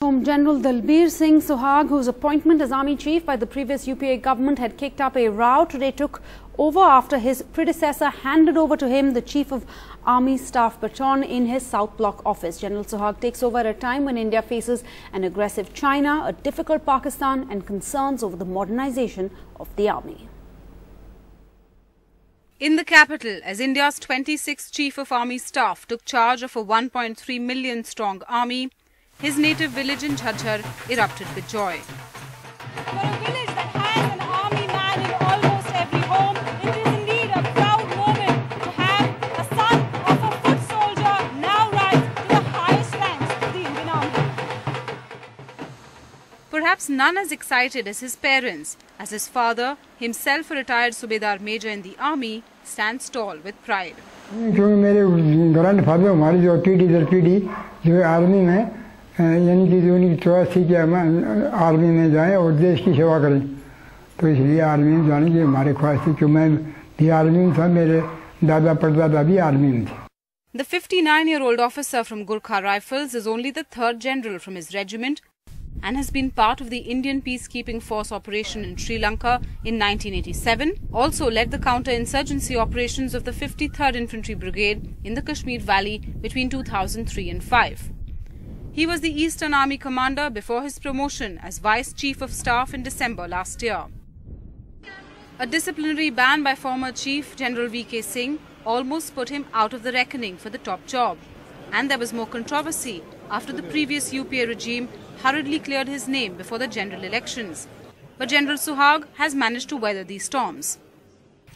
General Dalbir Singh Suhag, whose appointment as Army Chief by the previous UPA government had kicked up a row, today took over after his predecessor handed over to him the Chief of Army Staff baton in his South Block office. General Suhag takes over at a time when India faces an aggressive China, a difficult Pakistan and concerns over the modernization of the army. In the capital, as India's 26th Chief of Army Staff took charge of a 1.3 million strong army, his native village in Jhajjar erupted with joy. For a village that has an army man in almost every home, it is indeed a proud moment to have a son of a foot soldier now rise to the highest ranks of the Indian Army. Perhaps none as excited as his parents, as his father, himself a retired Subedar Major in the army, stands tall with pride. क्योंकि मेरे grandfather हमारी जो पीढ़ी दर पीढ़ी जो army में यानी कि उनकी चॉइस थी कि हम आर्मी में जाएं और देश की सेवा करें, तो इसलिए आर्मी में जाने की हमारी ख्वाहिश थी कि मैं भी आर्मी में था, मेरे दादा परदादा भी आर्मी में थे. The 59-year-old officer from Gurkha Rifles is only the third general from his regiment and has been part of the Indian Peacekeeping Force operation in Sri Lanka in 1987, also led the counter-insurgency operations of the 53rd Infantry Brigade in the Kashmir Valley between 2003 and 5. He was the Eastern Army commander before his promotion as Vice Chief of Staff in December last year. A disciplinary ban by former Chief General V.K. Singh almost put him out of the reckoning for the top job. And there was more controversy after the previous UPA regime hurriedly cleared his name before the general elections. But General Suhag has managed to weather these storms.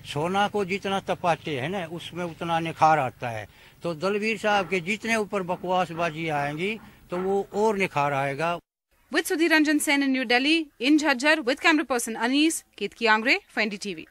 सोना को जितना तपाते हैं ना, उसमें उतना निखार आता है. तो दलबीर साहब के जितने ऊपर बकवासबाजी आएंगी तो वो और निखार आएगा. With Sudhir Ranjan Sen in New Delhi, in Jhajjar, with camera person Anis, Ketki Angre for NDTV.